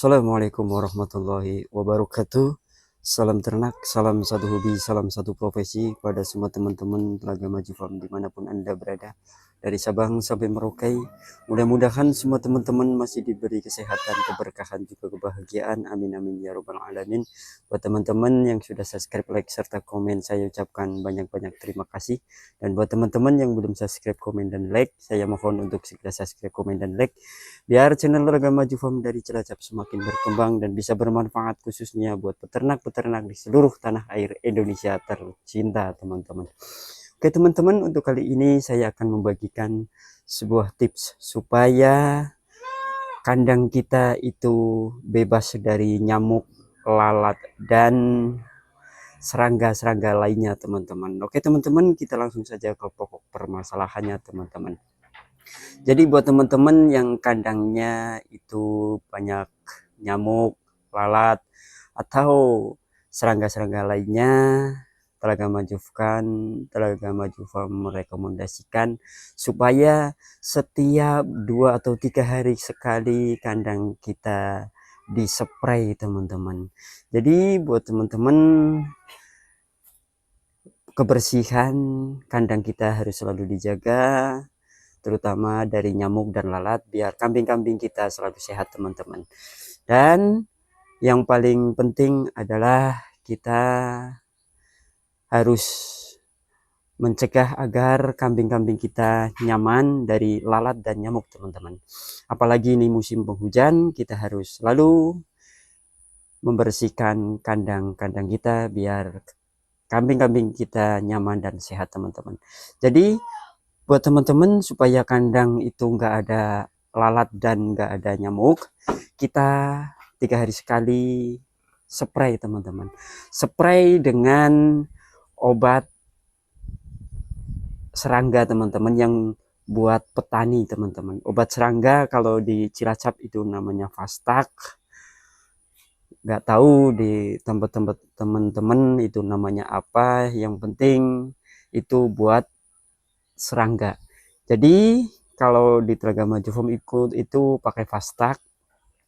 Assalamualaikum warahmatullahi wabarakatuh. Salam ternak, salam satu hobi, salam satu profesi pada semua teman-teman Telaga Maju Farm dimanapun Anda berada. Dari Sabang sampai Merauke, mudah-mudahan semua teman-teman masih diberi kesehatan, keberkahan, juga kebahagiaan. Amin amin ya robbal alamin. Buat teman-teman yang sudah subscribe, like, serta komen, saya ucapkan banyak-banyak terima kasih. Dan buat teman-teman yang belum subscribe, komen, dan like, saya mohon untuk segera subscribe, komen, dan like biar channel Telaga Maju Farm dari Cilacap semakin berkembang dan bisa bermanfaat khususnya buat peternak-peternak di seluruh tanah air Indonesia tercinta, teman-teman. Oke teman-teman, untuk kali ini saya akan membagikan sebuah tips supaya kandang kita itu bebas dari nyamuk, lalat, dan serangga-serangga lainnya, teman-teman. Oke teman-teman, kita langsung saja ke pokok permasalahannya, teman-teman. Jadi buat teman-teman yang kandangnya itu banyak nyamuk, lalat, atau serangga-serangga lainnya, Telaga Maju Farm merekomendasikan supaya setiap 2 atau 3 hari sekali kandang kita dispray, teman-teman. Jadi buat teman-teman, kebersihan kandang kita harus selalu dijaga, terutama dari nyamuk dan lalat, biar kambing-kambing kita selalu sehat, teman-teman. Dan yang paling penting adalah kita harus mencegah agar kambing-kambing kita nyaman dari lalat dan nyamuk, teman-teman. Apalagi ini musim penghujan, kita harus selalu membersihkan kandang-kandang kita biar kambing-kambing kita nyaman dan sehat, teman-teman. Jadi buat teman-teman, supaya kandang itu nggak ada lalat dan nggak ada nyamuk, kita 3 hari sekali spray, teman-teman. Spray dengan obat serangga, teman-teman, yang buat petani, teman-teman. Obat serangga kalau di Cilacap itu namanya Fastak. Nggak tahu di tempat-tempat teman-teman itu namanya apa, yang penting itu buat serangga. Jadi kalau di Telaga Maju Farm ikut itu pakai Fastak,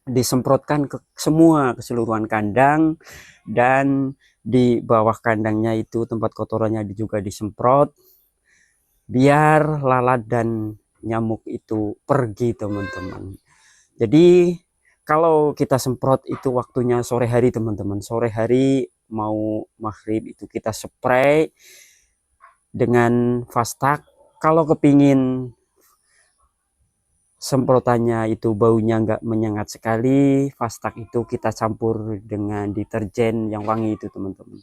disemprotkan ke semua keseluruhan kandang, dan di bawah kandangnya itu tempat kotorannya juga disemprot biar lalat dan nyamuk itu pergi, teman-teman. Jadi kalau kita semprot itu waktunya sore hari, teman-teman. Sore hari mau maghrib itu kita spray dengan Fastak. Kalau kepingin semprotannya itu baunya nggak menyengat sekali, Fastak itu kita campur dengan deterjen yang wangi itu, teman-teman.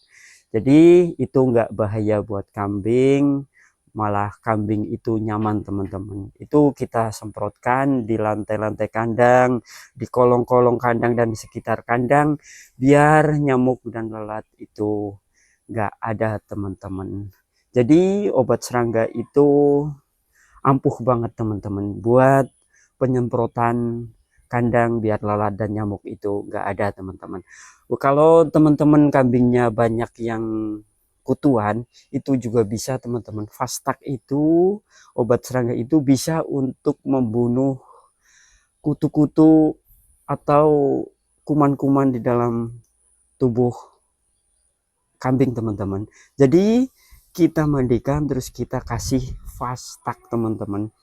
Jadi itu nggak bahaya buat kambing, malah kambing itu nyaman, teman-teman. Itu kita semprotkan di lantai-lantai kandang, di kolong-kolong kandang, dan di sekitar kandang, biar nyamuk dan lalat itu nggak ada, teman-teman. Jadi obat serangga itu ampuh banget, teman-teman, buat penyemprotan kandang biar lalat dan nyamuk itu nggak ada, teman-teman. Kalau teman-teman kambingnya banyak yang kutuan, itu juga bisa, teman-teman. Fastak itu, obat serangga itu bisa untuk membunuh kutu-kutu atau kuman-kuman di dalam tubuh kambing, teman-teman. Jadi kita mandikan terus kita kasih Fastak, teman-teman,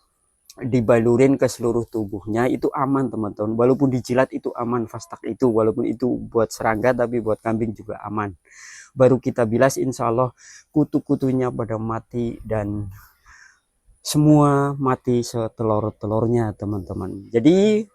dibalurin ke seluruh tubuhnya, itu aman, teman-teman. Walaupun dijilat itu aman Fastak itu, walaupun itu buat serangga tapi buat kambing juga aman. Baru kita bilas, insya Allah kutu-kutunya pada mati dan semua mati setelur-telurnya, teman-teman. Jadi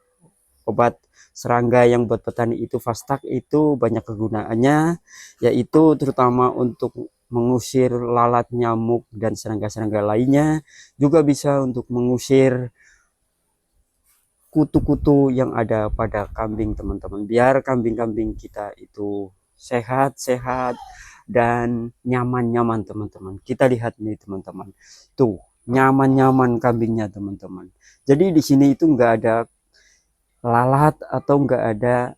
obat serangga yang buat petani itu Fastak itu banyak kegunaannya, yaitu terutama untuk mengusir lalat, nyamuk, dan serangga-serangga lainnya. Juga bisa untuk mengusir kutu-kutu yang ada pada kambing, teman-teman, biar kambing-kambing kita itu sehat-sehat dan nyaman-nyaman, teman-teman. Kita lihat nih, teman-teman, tuh nyaman-nyaman kambingnya, teman-teman. Jadi di sini itu nggak ada lalat atau nggak ada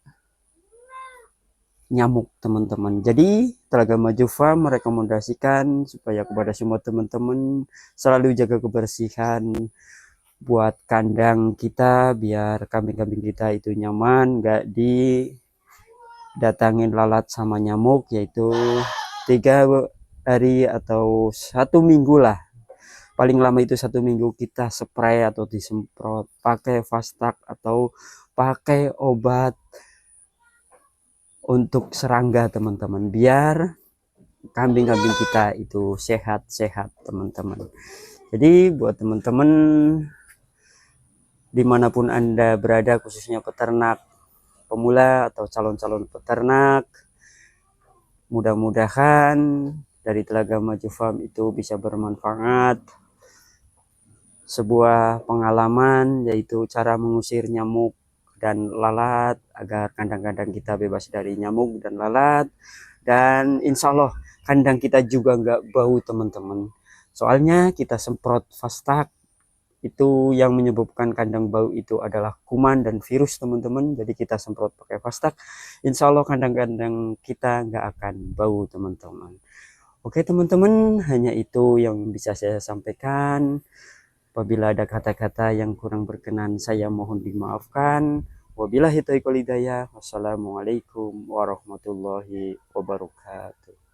nyamuk, teman-teman. Jadi Telaga Maju Farm merekomendasikan supaya kepada semua teman-teman selalu jaga kebersihan buat kandang kita biar kambing-kambing kita itu nyaman, nggak didatangin lalat sama nyamuk, yaitu 3 hari atau 1 minggu lah, paling lama itu 1 minggu kita spray atau disemprot pakai Fastak atau pakai obat untuk serangga teman-teman, biar kambing-kambing kita itu sehat-sehat teman-teman. Jadi buat teman-teman dimanapun Anda berada, khususnya peternak pemula atau calon-calon peternak, mudah-mudahan dari Telaga Maju Farm itu bisa bermanfaat, sebuah pengalaman yaitu cara mengusir nyamuk dan lalat agar kandang-kandang kita bebas dari nyamuk dan lalat, dan insya Allah kandang kita juga nggak bau teman-teman, soalnya kita semprot Fastak. Itu yang menyebabkan kandang bau itu adalah kuman dan virus teman-teman, jadi kita semprot pakai Fastak, insya Allah kandang-kandang kita nggak akan bau teman-teman. Oke teman-teman, hanya itu yang bisa saya sampaikan. Apabila ada kata-kata yang kurang berkenan, saya mohon dimaafkan. Wabillahi taufiq wal hidayah. Wassalamualaikum warahmatullahi wabarakatuh.